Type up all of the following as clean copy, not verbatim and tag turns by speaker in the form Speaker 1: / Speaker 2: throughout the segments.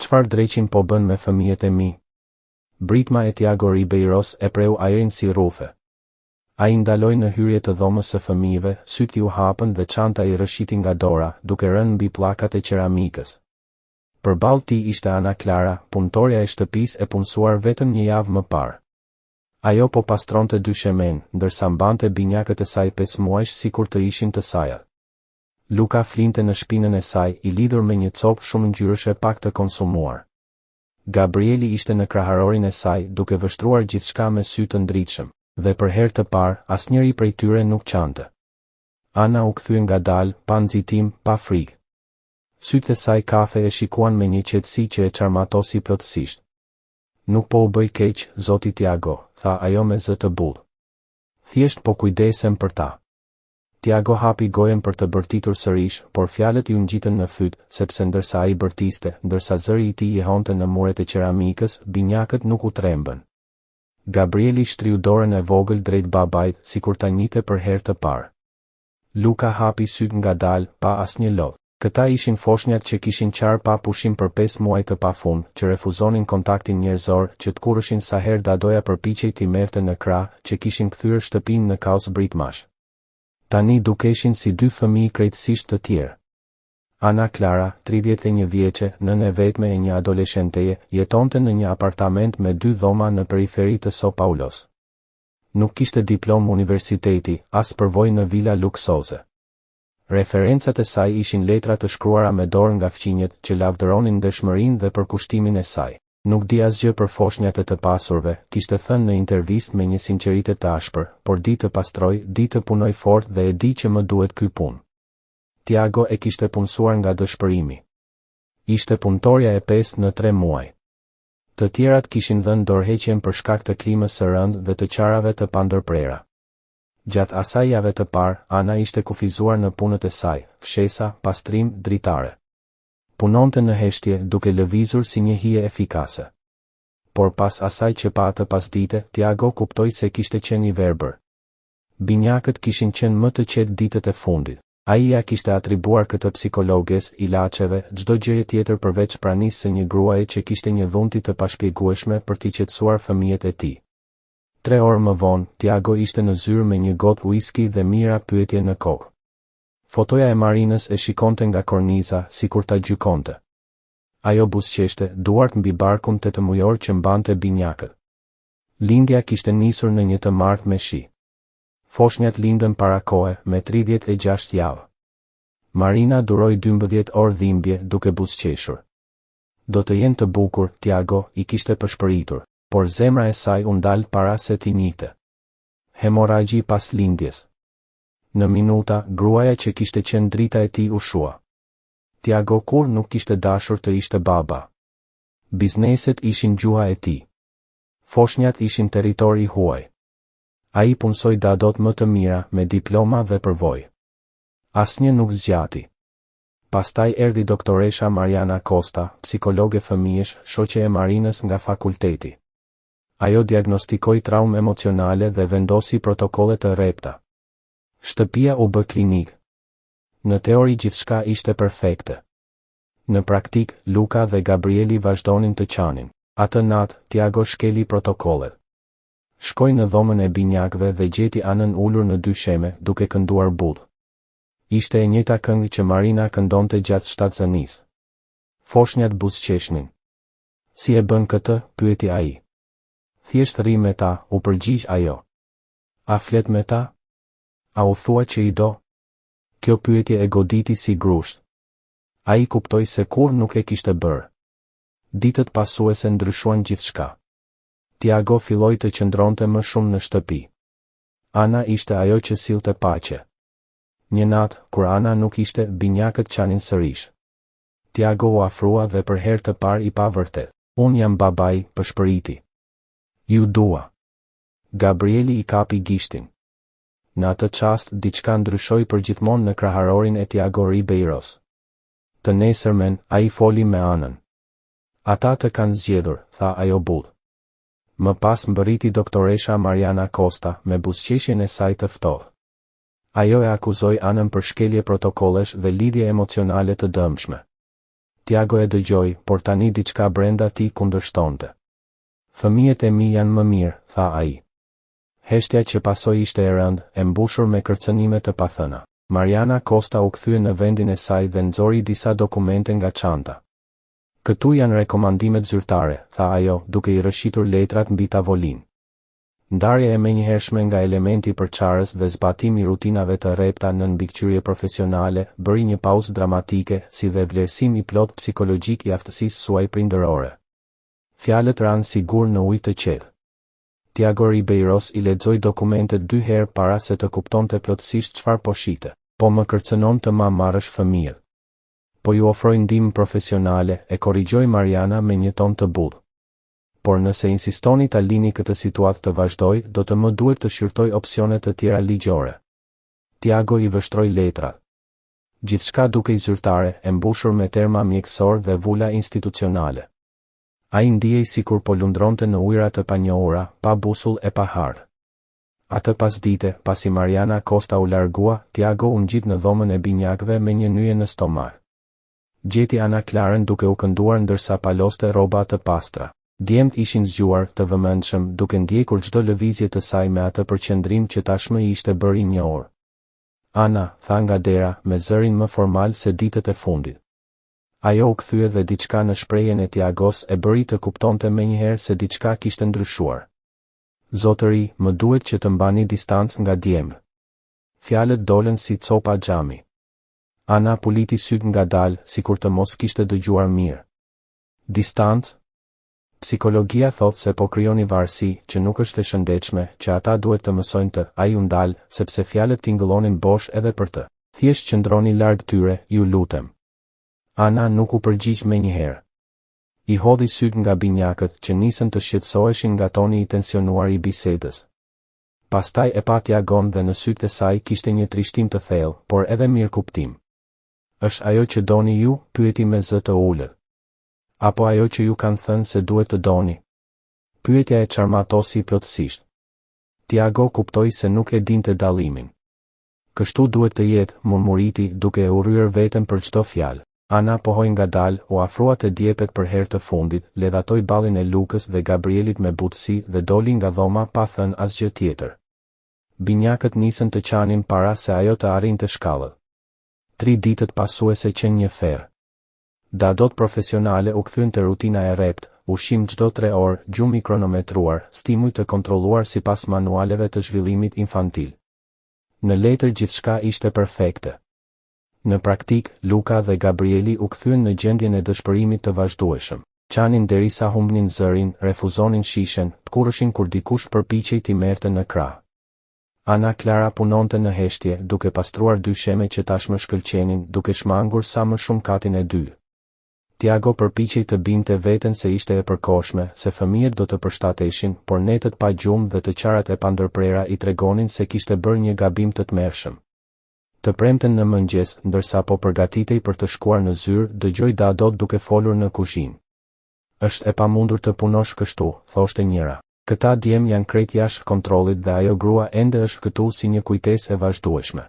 Speaker 1: çfarë dreqin po bën me fëmijët e mi? Britma e Tiago Ribeiros e preu ajrin si rrufe. Ai ndaloi në hyrje të dhomës së fëmijëve, sytë u hapën dhe çanta i rëshiti nga dora, duke rënë mbi pllakat e qeramikës. Përballë tij ishte Ana Clara, punëtorja e shtëpisë e punësuar vetëm një javë më parë. Ajo po pastronte dyshemen, ndërsa mbante binjakët e saj 5 muajsh sikur të ishin të saja. Luka flinte në shpinën e saj, i lidhur me një copë shumë ngjyrëshe pak të konsumuar. Gabrieli ishte në kraharorin e saj, duke vështruar gjithçka me sy të ndritshëm, dhe për herë të parë, asnjëri prej tyre nuk qante. Ana u kthye ngadalë, pa nxitim, pa frikë. Sytë e saj kafe e shikuan me një qetësi që e çarmatosi plotësisht. Nuk po u bëj keq, zoti Tiago, tha ajo me zë të butë. Thjesht po kujdesem për ta. Tiago hapi gojen për të bërtitur sërish, por fjalët ju ngjitën në fyt, sepse ndërsa ai bërtiste, ndërsa zëri i tij jehonte në muret e qeramikës, binjakët nuk u trembën. Gabrieli shtriu dorën e vogël drejt babait, sikur ta njihte për herë të parë. Luka hapi syt ngadalë, pa asnjë lodh. Këta ishin foshnjat që kishin qarë pa pushim për 5 muaj të pafund, që refuzonin kontaktin njerëzor, që të kurëshin sa herë dadoja përpiqej t'i merrte në krah, që kishin kthyer shtëpinë në kaos britmash. Tani dukeshin si 2 fëmijë krejtësisht të tjerë. Ana Clara, 31 vjeçe, nën e vetme e një adoleshenteje, jetonte në një apartament me 2 dhoma në periferi të São Paulos. Nuk kishte diplom universiteti, as përvojë në vila luksoze. Referencat e saj ishin letra të shkruara me dorë nga fqinjet që lavdëronin dëshmërinë dhe përkushtimin e saj. Nuk di asgjë për foshnjat e të pasurve, kishte thënë në intervistë me një sinqeritet të ashpër, por di të pastroj, di të punoj fort dhe e di që më duhet ky punë. Tiago e kishte punësuar nga dëshpërimi. Ishte punëtorja e 5 në 3 muaj. Të tjerat kishin dhënë dorëheqjen për shkak të klimës së rëndë dhe të qarave të pandërprera. Gjatë asaj jave të parë, Ana ishte kufizuar në punët e saj, fshesa, pastrim, dritare. Punonte në heshtje, duke lëvizur si një hije efikase. Por pas asaj që pa atë pasdite, Tiago kuptoi se kishte qenë i verbër. Binjakët kishin qenë më të qetë ditët e fundit. Ai ja kishte atribuar këtë psikologes, ilaçeve, çdo gjëje tjetër përveç pranisë së një gruaje që kishte një dhunti të pashpjegueshme për t'i qetësuar fëmijët e tij. 3 orë më vonë, Tiago ishte në zyrë me një gotë whisky dhe mira pyetje në kokë. Fotoja e Marinës e shikonte nga korniza, sikur ta gjykonte. Ajo buzëqeshte, duart mbi barkun 8 mujor që mbante binjakët. Lindja kishte nisur në një të martë me shi. Foshnjat lindën para kohe, me 36 javë. Marina duroi 12 orë dhimbje, duke buzëqeshur. Do të jenë të bukur, Tiago i kishte përshpëritur, por zemra e saj u ndal para se t'i njihte. Hemorragji pas lindjes. Në minuta, gruaja që kishte qenë drita e tij u shua. Tiago kur nuk kishte dashur të ishte baba. Bizneset ishin gjuha e tij. Foshnjat ishin territori huaj. Ai punsoi dadot më të mira, me diploma dhe përvojë. Asnjë nuk zgjati. Pastaj erdhi doktoresha Mariana Costa, psikologe fëmijësh, shoqe e Marinës nga fakulteti. Ajo diagnostikoi traumë emocionale dhe vendosi protokolle të rrepta. Shtëpia u bë klinik. Në teori gjithçka ishte perfekte. Në praktik, Luka dhe Gabrieli vazhdonin të qanin. Atë natë, Tiago shkeli protokollet. Shkoi në dhomën e binjakëve dhe gjeti Anën ulur në dysheme, duke kënduar but. Ishte e njëjta këngë që Marina këndonte gjatë shtatëzanisë. Foshnjat buzëqeshnin. Si e bën këtë, pyeti ai. Thjesht rri me ta, u përgjigj ajo. A flet me ta? A u thua që i do? Kjo pyetje e goditi si grusht. Ai kuptoi se kur nuk e kishte bërë. Ditët pasuese ndryshuan gjithçka. Tiago filloi të qëndronte më shumë në shtëpi. Ana ishte ajo që sillte paqe. Një natë, kur Ana nuk ishte, binjakët qanin sërish. Tiago u afrua dhe për herë të parë i pa vërtet. Unë jam babai, përshpëriti. Ju dua. Gabrieli i kapi gishtin. Në atë çast, diçka ndryshoi përgjithmonë në kraharorin e Tiago Ribeiros. Të nesërmen, ai foli me Anën. Ata të kanë zgjedhur, tha ajo butë. Më pas mbërriti doktoresha Mariana Costa me buzëqeshjen e saj të ftohtë. Ajo e akuzoi Anën për shkelje protokollesh dhe lidhje emocionale të dëmshme. Tiago e dëgjoi, por tani diçka brenda tij kundërshtonte. Fëmijët e mi janë më mirë, tha ai. Heshtja që pasoi ishte e rëndë, e mbushur me kërcënime të pathëna. Mariana Costa u kthye në vendin e saj dhe nxori disa dokumente nga çanta. Këtu janë rekomandimet zyrtare, tha ajo, duke i rrëshitur letrat mbi tavolinë. Ndarja e menjëhershme nga elementi përçarës dhe zbatimi rutinave të rrepta në mbikëqyrje profesionale bëri një pauzë dramatike, si dhe vlerësim i plot psikologjik i aftësisë suaj prindërore. Fjalët ranë sigur në ujë të qetë. Tiago Ribeiros i lexoi dokumentet 2 herë para se të kuptonte plotësisht çfarë po shite. Po më kërcënon të ma marrësh fëmijët. Po ju ofroj ndihmë profesionale, e korrigjoi Mariana me një ton të butë. Por nëse insistoni ta lini këtë situatë të vazhdoj, do të më duhet të shqyrtoj opsione të tjera ligjore. Tiago i vështroi letrat. Gjithçka dukej zyrtare, e mbushur me terma mjekësor dhe vula institucionale. Ai ndihej sikur po lundronte në ujëra të panjohura, pa busull e pa harë. Atë pasdite, pasi Mariana Costa u largua, Tiago u ngjit në dhomën e binjakëve me një nyje në stomak. Gjeti Ana Klaren duke u kënduar ndërsa paloste rroba të pastra. Djemt ishin zgjuar, të vëmendshëm, duke ndjekur çdo lëvizje të saj me atë përqendrim që tashmë i ishte bërë i njohur. Ana, tha nga dera, me zërin më formal se ditët e fundit. Ajo u kthye dhe diçka në shprehjen e Tiagos e bëri të kuptonte menjëherë se diçka kishte ndryshuar. Zotëri, më duhet që të mbani distancë nga djemë. Fjalët dolën si copa xhami. Ana puliti syt ngadalë, sikur të mos kishte dëgjuar mirë. Distancë? Psikologjia thot se po krijoni varësi, që nuk është e shëndetshme, që ata duhet të mësojnë të, ai u ndal, sepse fjalët tingëllonin bosh edhe për të. Thjesht qëndroni larg tyre, ju lutem. Ana nuk u përgjigj menjëherë. I hodhi syt nga binjakët që nisën të shqetësoheshin nga toni i tensionuar i bisedës. Pastaj e pa Tiagon dhe në sytë e saj kishte një trishtim të thellë, por edhe mirë kuptim. Është ajo që doni ju? Pyeti me zë të ulët. Apo ajo që ju kanë thënë se duhet të doni? Pyetja e çarmatosi plotësisht. Tiago kuptoi se nuk e dinte dallimin. Kështu duhet të jetë, murmuriti, duke e urryer veten për çdo fjalë. Ana pohoi ngadalë, u afrua te djepet për herë të fundit, ledhatoi ballin e Lukës dhe Gabrielit me butësi dhe doli nga dhoma pa thënë asgjë tjetër. Binjakët nisën të qanin para se ajo të arrinte shkallët. 3 ditët pasuese qenë një ferë. Dadot profesionale u kthyen te rutina e rrept, ushqim çdo 3 orë, gjumi kronometruar, stimuj të kontrolluar sipas manualeve të zhvillimit infantil. Në letër gjithçka ishte perfekte. Në praktik, Luka dhe Gabrieli u kthyen në gjendjen e dëshpërimit të vazhdueshëm. Qanin derisa humbnin zërin, refuzonin shishen, tkurrëshin kur dikush përpiqej t'i merrte në krah. Ana Klara punonte në heshtje, duke pastruar dysheme që tashmë shkëlqenin, duke shmangur sa më shumë katin e 2. Tiago përpiqej të binte veten se ishte e përkohshme, se fëmijët do të përshtateshin, por netët pa gjumë dhe të qarat e pandërprera i tregonin se kishte bërë një gabim të tmerrshëm. Të premten në mëngjes, ndërsa po përgatitej për të shkuar në zyrë, dëgjoi Dadot duke folur në kuzhinë. Është e pamundur të punosh kështu, thoshte njëra. Këta djem janë krejt jashtë kontrollit dhe ajo grua ende është këtu si një kujtesë e vazhdueshme.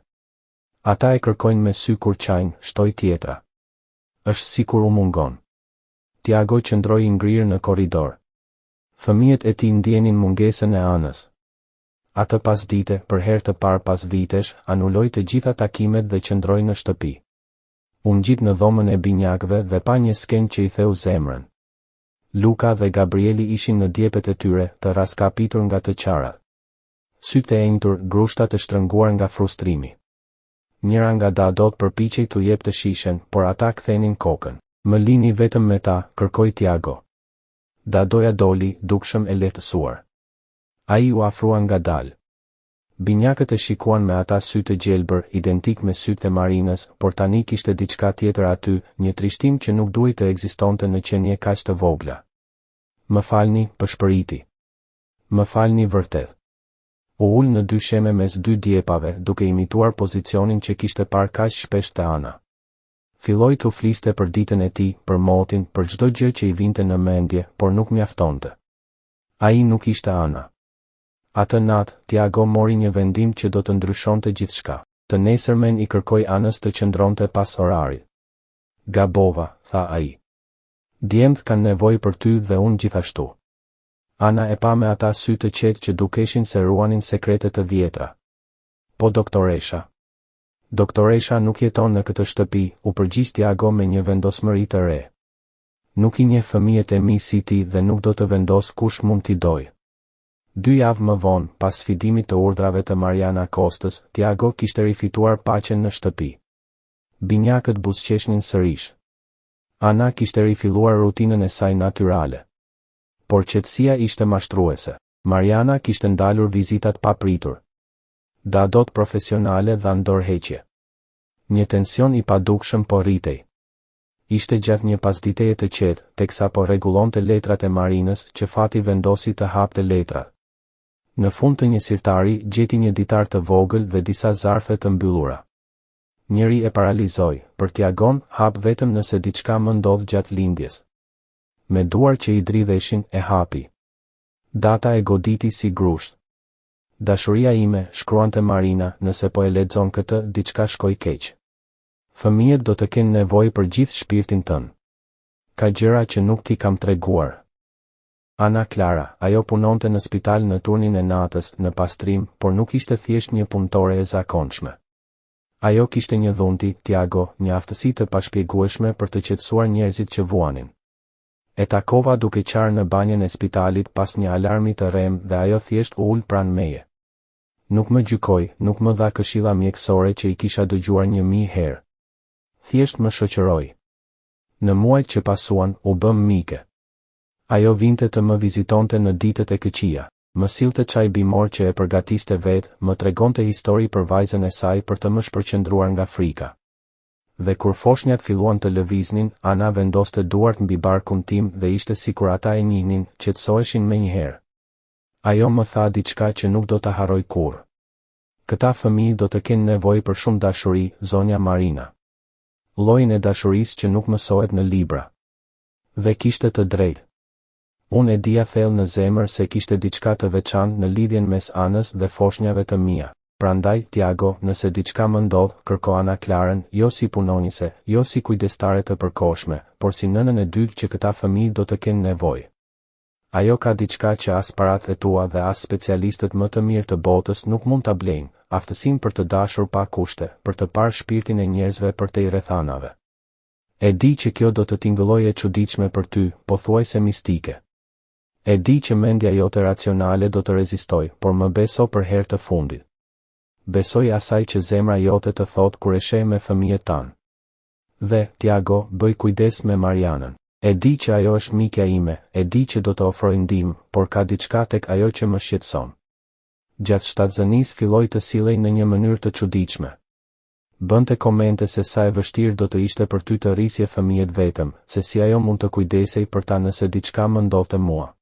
Speaker 1: Ata e kërkojnë me sy kur qajnë, shtoi tjetra. Është sikur u mungon. Tiago qëndroi i ngrirë në korridor. Fëmijët e tij ndjenin mungesën e anës. Atë pasdite, për herë të parë pas vitesh, anuloi të gjitha takimet dhe qëndroi në shtëpi. U ngjit në dhomën e binjakëve dhe pa një skenë që i theu zemrën. Luka dhe Gabrieli ishin në djepet e tyre, të raskapitur nga të qarat. Sytë e enjtur, grushta të shtrënguar nga frustrimi. Njëra nga Dadot përpiqej t'u jep të shishen, por ata kthenin kokën. Më lini vetëm me ta, kërkoi Tiago. Dadoja doli, dukshëm e lehtësuar. Ai u afrua ngadalë. Binjakët e shikuan me ata sy të gjelbër, identik me sytë e Marinës, por tani kishte diçka tjetër aty, një trishtim që nuk duhej të ekzistonte në qenie kaq të vogla. Më falni, pëshpëriti. Më falni vërtet. U ul në dysheme mes 2 djepave, duke imituar pozicionin që kishte parë kaq shpesh te Ana. Filloi të fliste për ditën e tij, për motin, për çdo gjë që i vinte në mendje, por nuk mjaftonte. Ai nuk ishte Ana. Atë natë, Tiago mori një vendim që do të ndryshonte gjithçka. Të nesërmen i kërkoi Anës të qëndronte pas orarit. Gabova, tha ai. Djemtë kanë nevojë për ty dhe unë gjithashtu. Ana e pa me ata sy të qetë që dukeshin se ruanin sekrete të vjetra. Po doktoresha. Doktoresha nuk jeton në këtë shtëpi, u përgjigj Tiago me një vendosmëri të re. Nuk I njeh fëmijët e mi si ti dhe nuk do të vendos kush mund t'i doj. 2 javë më vonë, pas sfidimit të urdhrave të Mariana Kostës, Tiago kishte rifituar paqen në shtëpi. Binjakët buzëqeshnin sërish. Ana kishte rifilluar rutinën e saj natyrale. Por qetësia ishte mashtruese. Mariana kishte ndalur vizitat papritur. Dadot profesionale dha ndorheqje. Një tension I padukshëm po rritej. Ishte gjatë një pasditeje të qetë, teksa po rregullonte letrat e Marinës që fati vendosi të hapte letrat. Në fund të një sirtari gjeti një ditar të vogël dhe disa zarfe të mbyllura. Njëri e paralizoi, për Tiagon hap vetëm nëse diçka më ndodh gjatë lindjes. Me duar që I dridheshin e hapi. Data e goditi si grusht. Dashuria ime, shkruante Marina, nëse po e lexon këtë, diçka shkoi keq. Fëmijët do të kenë nevojë për gjithë shpirtin tënd. Ka gjëra që nuk t'i kam treguar. Ana Clara, ajo punonte në spital në turnin e natës, në pastrim, por nuk ishte thjesht një punëtore e zakonshme. Ajo kishte një dhunti, Tiago, një aftësi të pashpjegueshme për të qetësuar njerëzit që vuanin. E takova duke qarë në banjën e spitalit pas një alarmi të rem dhe ajo thjesht u ul pranë meje. Nuk më gjykoi, nuk më dha këshilla mjekësore që I kisha dëgjuar 1000 herë. Thjesht më shoqëroi. Në muajt që pasuan, u bëm mike. Ajo vinte të më vizitonte në ditët e këqija, më sillte çaj bimor që e përgatiste vetë, më tregonte histori për vajzën e saj për të më shpërqendruar nga frika. Dhe kur foshnjat filluan të lëviznin, Ana vendoste duart mbi barkun tim dhe ishte sikur ata e njihnin, qetësoheshin menjëherë. Ajo më tha diçka që nuk do ta harroj kurrë. Këta fëmijë do të kenë nevojë për shumë dashuri, zonja Marina. Llojin e dashurisë që nuk mësohet në libra. Dhe kishte të drejtë. Unë e dija thellë në zemër se kishte diçka të veçantë në lidhjen mes Anës dhe foshnjave të mia. Prandaj, Tiago, nëse diçka më ndodh, kërko Ana Clarën, jo si punonjëse, jo si kujdestare të përkohshme, por si nënën e dytë që këta fëmijë do të kenë nevojë. Ajo ka diçka që as paratë e tua dhe as specialistët më të mirë të botës nuk mund ta blejnë, aftësinë për të dashur pa kushte, për të parë shpirtin e njerëzve përtej rrethanave. E di që kjo do të tingëllojë e çuditshme për ty, pothuajse mistike. E di që mendja jote racionale do të rezistoj, por më beso për herë të fundit. Besoj asaj që zemra jote të thot kur e sheh me fëmijët tanë. Dhe, Tiago, bëj kujdes me Marianën. E di që ajo është mikja ime, e di që do të ofroj ndihmë, por ka diçka tek ajo që më shqetëson. Gjatë shtatzënisë filloi të sillej në një mënyrë të çuditshme. Bënte komente se sa e vështirë do të ishte për ty të rrisje fëmijët vetëm, se si ajo mund të kujdesej për ta nëse diçka më ndodhte mua.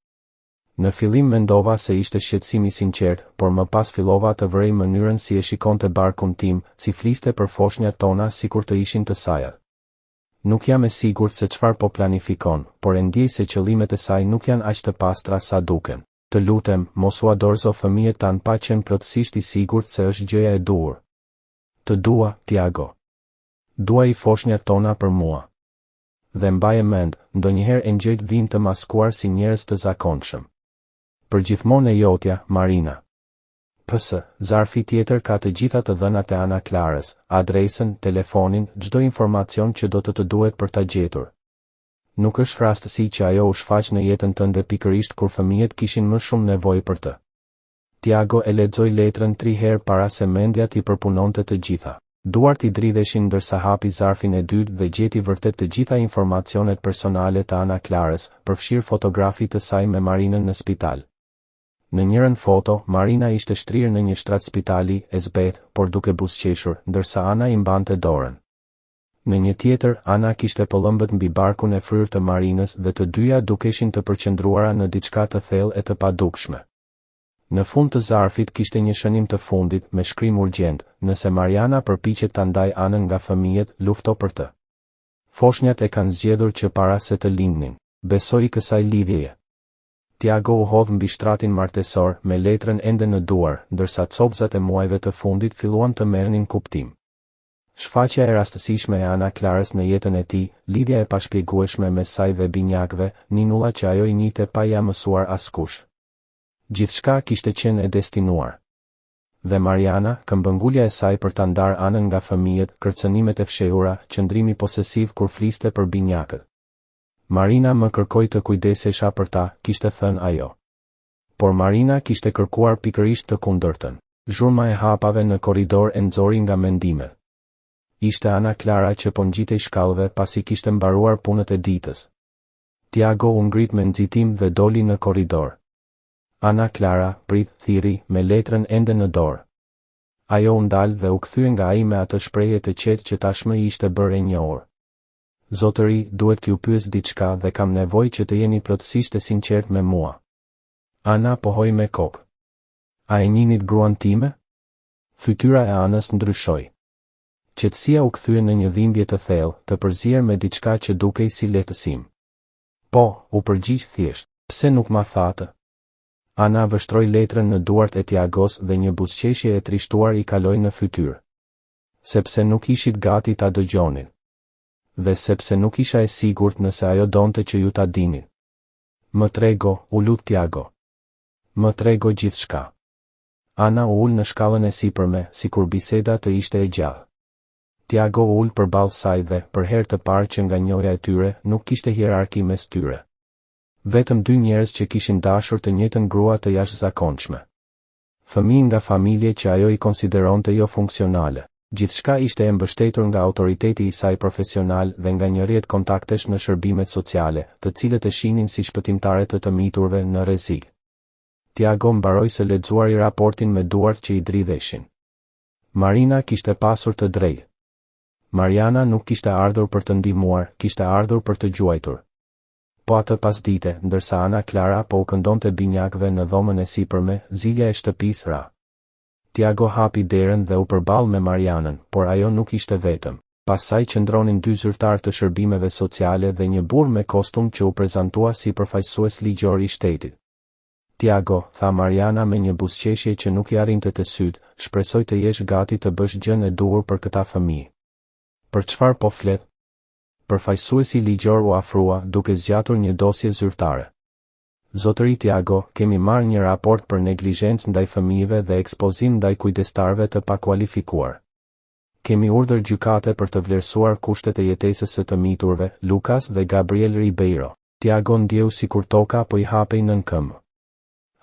Speaker 1: Në fillim mendova se ishte shqetësim I sinqert, por më pas fillova të vrej mënyrën si e shikonte barkun tim, si fliste për foshnjat tona sikur të ishin të sajat. Nuk jam e sigurt se çfarë po planifikon, por e ndjej se qëllimet e saj nuk janë aq të pastra sa duken. Të lutem, mos u adorzo fëmijët tanë pa qenë plotësisht I sigurt se është gjëja e duhur. Të dua, Tiago. Duaj foshnjat tona për mua. Dhe mbaje mend, ndonjëherë engjëjt vijnë të maskuar si njerëz të zakonshëm. Përgjithmonë e jotja, Marina. PS, zarfi tjetër ka të gjitha të dhënat e Ana Clarës, adresën, telefonin, çdo informacion që do të duhet për ta gjetur. Nuk është rastësi që ajo u shfaq në jetën tënde pikërisht kur fëmijët kishin më shumë nevojë për të. Tiago e lexoi letrën 3 herë para se mendja t'i përpunonte të gjitha. Duart I dridheshin ndërsa hapi zarfin e dytë dhe gjeti vërtet të gjitha informacionet personale të Ana Clarës, përfshirë fotografi të saj me Marinën në spital. Në njërën foto, Marina ishte shtrirë në një shtrat spitali, e zbet, por duke buzëqeshur, ndërsa Ana I mbante dorën. Në një tjetër, Ana kishte pëllëmbët mbi barkun e fryrë të Marinës dhe të dyja dukeshin të përqendruara në diçka të thellë e të padukshme. Në fund të zarfit kishte një shënim të fundit me shkrim urgjent, nëse Mariana përpiqet ta ndaj Anën nga fëmijët, lufto për të. Foshnjat e kanë zgjedhur që para se të lindnin, besoi kësaj lidhjeje. Tiago u hodh mbi shtratin martesor me letrën ende në duar, ndërsa copëzat e muajve të fundit filluan të merrnin kuptim. Shfaqja e rastësishme e Ana Klarës në jetën e tij, lidhja e pashpjegueshme mes saj dhe binjakëve, ninulla që ajo i njihte pa ia mësuar askush. Gjithçka kishte qenë e destinuar. Dhe Mariana, këmbëngulja e saj për ta ndarë Anën nga fëmijët, kërcënimet e fshehura, qëndrimi posesiv kur fliste për binjakët. Marina më kërkoi të kujdesesha për ta, kishte thënë ajo. Por Marina kishte kërkuar pikërisht të kundërtën. Zhurma e hapave në korridor e nxori nga mendimet. Ishte Ana Klara që po ngjitej shkallëve pasi kishte mbaruar punët e ditës. Tiago u ngrit me nxitim dhe doli në korridor. Ana Klara prit thirri me letrën ende në dorë. Ajo u ndal dhe u kthye nga ai me atë shprehje të qetë që tashmë i ishte bërë e njohur. Zotëri, duhet t'ju pyes diçka dhe kam nevojë që të jeni plotësisht e sinqert me mua. Ana pohoi me kokë. A e njihni gruan time? Fytyra e Anës ndryshoi. Qetësia u kthye në një dhimbje të thellë, të përzier me diçka që dukej si lehtësim. Po, u përgjigj thjesht. Pse nuk ma thatë? Ana vështroi letrën në duart e Tiagos dhe një buzëqeshje e trishtuar i kaloi në fytyrë. Sepse nuk ishit gati ta dëgjonin. Dhe sepse nuk isha e sigurt nëse ajo donte që ju ta dini. Më trego, u lut Tiago. Më trego gjithçka. Ana u ul në shkallën e sipërme, sikur biseda të ishte e gjallë. Tiago u ul përballë saj dhe, për herë të parë që nga njëja e tyre, nuk kishte hierarki mes tyre. Vetëm dy njerëz që kishin dashur të njëjtën grua të jashtëzakonshme. Fëmijë nga familje që ajo i konsideronte jo funksionale. Gjithçka ishte e mbështetur nga autoriteti i saj profesional dhe nga një rrjet kontaktesh në shërbimet sociale, të cilët e shihnin si shpëtimtare të miturve në rrezik. Tiago mbaroi së lexuari raportin me duart që i dridheshin. Marina kishte pasur të drejtë. Mariana nuk kishte ardhur për të ndihmuar, kishte ardhur për të gjuajtur. Po atë pasdite, ndërsa Ana Klara po u këndonte binjakëve në dhomën e sipërme, zilja e shtëpisë ra. Tiago hapi derën dhe u përball me Marianën, por ajo nuk ishte vetëm. Pas saj qëndronin dy zyrtarë të shërbimeve sociale dhe një burr me kostum që u prezantua si përfaqësues ligjor i shtetit. Tiago, tha Mariana me një buzëqeshje që nuk i arrinte të syt, shpresoj të jesh gati të bësh gjën e duhur për këta fëmijë. Për çfarë po flet? Përfaqësuesi ligjor u afrua, duke zgjatur një dosje zyrtare. Zotëri Tiago, kemi marrë një raport për neglizhencë ndaj fëmijëve dhe ekspozim ndaj kujdestarëve të pakualifikuar. Kemi urdhër gjykate për të vlerësuar kushtet e jetesës së të miturve, Lucas dhe Gabriel Ribeiro. Tiago ndjeu sikur toka po i hapej nën këmbë.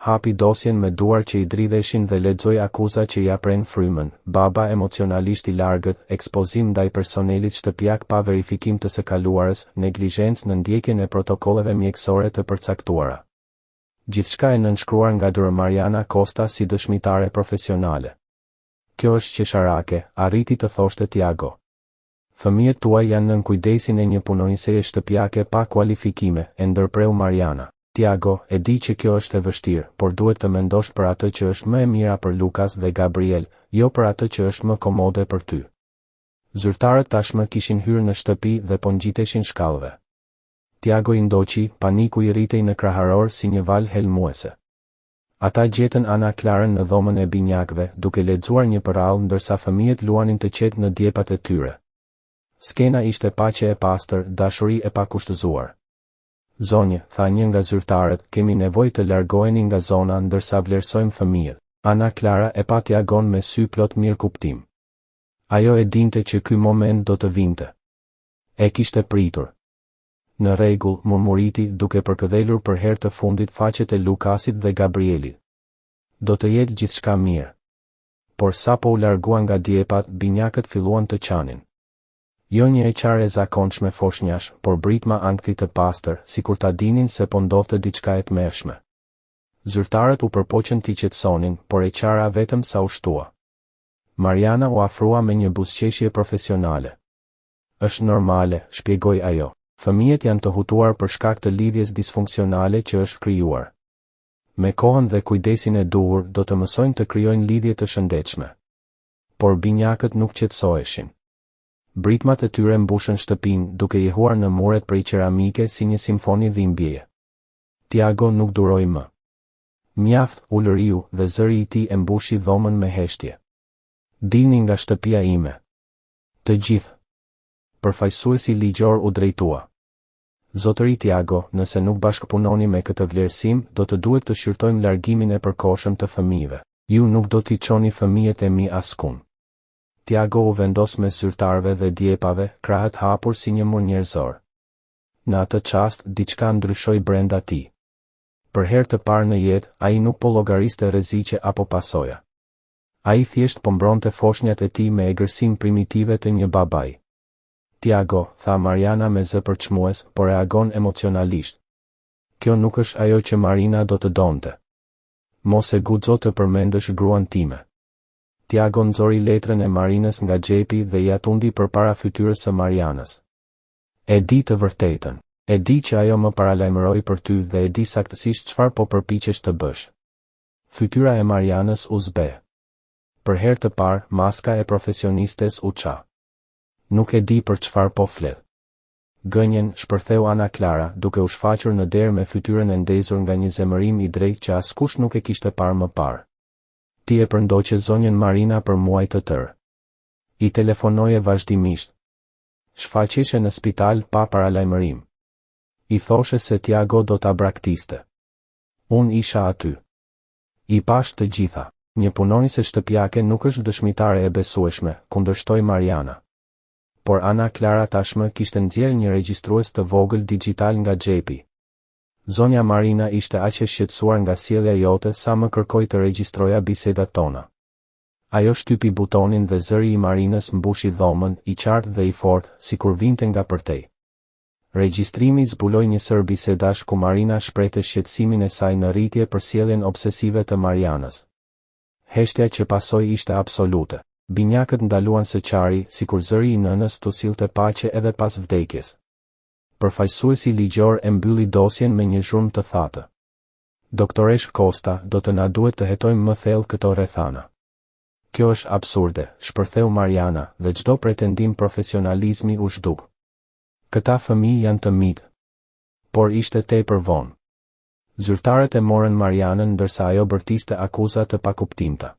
Speaker 1: Hapi dosjen me duar që i dridheshin dhe lexoi akuza që i apren frymën, baba emocionalisht i largët, ekspozim ndaj personelit shtëpiak pa verifikim të së kaluarës, neglizhencë në ndjekjen e protokolleve mjekësore të përcaktuara. Gjithçka e nënshkruar nga Dr. Mariana Costa si dëshmitare profesionale. Kjo është qesharake, arriti të thoshte Tiago. Fëmijët tuaj janë nën kujdesin e një punonjëse shtëpiake pa kualifikime, e ndërpreu Mariana. Tiago, e di që kjo është e vështirë, por duhet të mendosh për atë që është më e mira për Lucas dhe Gabriel, jo për atë që është më komode për ty. Zyrtarët tashmë kishin hyrë në shtëpi dhe po ngjiteshin shkallëve. Tiago i ndoqi, paniku i rritej në kraharor si një val helmuese. Ata gjetën Ana Klarën në dhomën e binjakëve, duke lexuar një përrall ndërsa fëmijët luanin të qetë në djepat e tyre. Skena ishte paqe e pastër, dashuri e pakushtëzuar. Zonjë, tha një nga zyrtarët, kemi nevojë të largoheni nga zona ndërsa vlerësojmë fëmijët. Ana Klara e pa Tiagon me sy plot mirë kuptim. Ajo e dinte që ky moment do të vinte. E kishte pritur. Në rregull, murmuriti, duke përkëdhelur për herë të fundit faqet e Lukasit dhe Gabrielit. Do të jetë gjithçka mirë. Por sapo u larguan nga djepat, binjakët filluan të qanin. Jo një eqare e zakonshme foshnjash, por britma ankthi të pastër, sikur ta dinin se po ndodhte diçka e tmerrshme. Zyrtarët u përpoqën t'i qetësonin, por eqara vetëm sa u shtua. Mariana u afrua me një buzëqeshje profesionale. Është normale, shpjegoi ajo. Fëmijët janë të hutuar për shkak të lidhjes disfunksionale që është krijuar. Me kohën dhe kujdesin e duhur, do të mësojnë të krijojnë lidhje të shëndetshme. Por binjakët nuk qetësoheshin. Britmat e tyre mbushën shtëpinë, duke i huar në muret prej qeramike si një simfoni dhimbjeje. Tiago nuk duroi më. Mjaft, u lëriu dhe zëri i tij e mbushi dhomën me heshtje. Dilni nga shtëpia ime. Të gjithë. Përfaqësuesi ligjor u drejtua. Zotëri Tiago, nëse nuk bashkëpunoni me këtë vlerësim, do të duhet të shqyrtojmë largimin e përkohshëm të fëmijëve. Ju nuk do t'i çoni fëmijët e mi askund. Tiago u vendos mes zyrtarëve dhe djepave, krahët hapur si një mur njerëzor. Në atë çast, diçka ndryshoi brenda tij. Për herë të parë në jetë, ai nuk po llogariste rreziqe apo pasoja. Ai thjesht po mbronte foshnjat e tij me egërsim primitive të një babai. Tiago, tha Mariana me zë përçmues, por reagon emocionalisht. Kjo nuk është ajo që Marina do të donte. Mos e guxo të përmendësh gruan time. Tiago nxori letrën e Marinës nga xhepi dhe ia tundi përpara fytyrës së Marianës. E di të vërtetën. E di që ajo më paralajmëroi për ty dhe e di saktësisht çfarë po përpiqesh të bësh. Fytyra e Marianës u zbe. Për herë të parë, maska e profesionistes u qa. Nuk e di për çfarë po flet. Gënjen, shpërtheu Ana Clara, duke u shfaqur në derë me fytyrën e ndezur nga një zemërim i drejtë që askush nuk e kishte parë më parë. Ti e përndoqe zonjën Marina për muaj të tërë. I telefonoje vazhdimisht. Shfaqeshe në spital pa paralajmërim. I thoshe se Tiago do ta braktiste. Unë isha aty. I pash të gjitha. Një punonjëse shtëpiake nuk është dëshmitare e besueshme, kundërshtoi Mariana. Por Ana Clara tashmë kishte nxjerrë një regjistrues të vogël digital nga xhepi. Zonja Marina ishte aq e shqetësuar nga sjellja jote sa më kërkoi të regjistroja bisedat tona. Ajo shtypi butonin dhe zëri i Marinës mbushi dhomën, i qartë dhe i fortë, sikur vinte nga përtej. Regjistrimi zbuloi një sër bisedash ku Marina shprehte shqetësimin e saj në rritje për sjelljen obsesive të Marianës. Heshtja që pasoi ishte absolute. Binjakët ndaluan së qari, sikur zëri i nënës t'u sillte paqe edhe pas vdekjes. Përfaqësuesi ligjor e mbylli dosjen me një zhurmë të thatë. Doktoresh Costa, do të na duhet të hetojmë më thellë këto rrethana. Kjo është absurde, shpërtheu Mariana, dhe çdo pretendim profesionalizmi u zhduk. Këta fëmijë janë të mitë. Por ishte tepër vonë. Zyrtarët e morën Marianën ndërsa ajo bërtiste akuza të pakuptimta.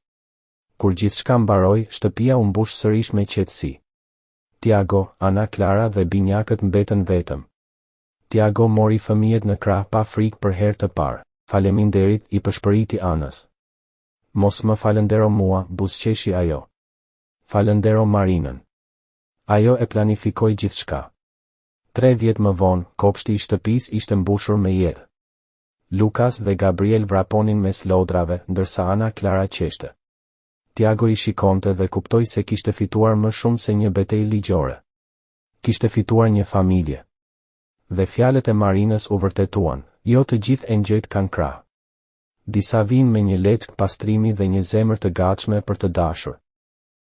Speaker 1: Kur gjithçka mbaroi, shtëpia u mbush sërish me qetësi. Tiago, Ana Clara dhe binjakët mbetën vetëm. Tiago mori fëmijët në krah pa frikë për herë të parë. Faleminderit, i përshpëriti Anës. Mos më falëndero mua, buzëqeshi ajo. Falëndero Marinën. Ajo e planifikoi gjithçka. 3 vjet më vonë, kopshti i shtëpisë ishte mbushur me jetë. Lukas dhe Gabriel vraponin mes lodrave, ndërsa Ana Clara qeshte. Tiago i shikonte dhe kuptoi se kishte fituar më shumë se një betejë ligjore. Kishte fituar një familje. Dhe fjalët e Marinës u vërtetuan, jo të gjithë engjëjt kanë krah. Disa vinë me një leckë pastrimi dhe një zemër të gatshme për të dashur.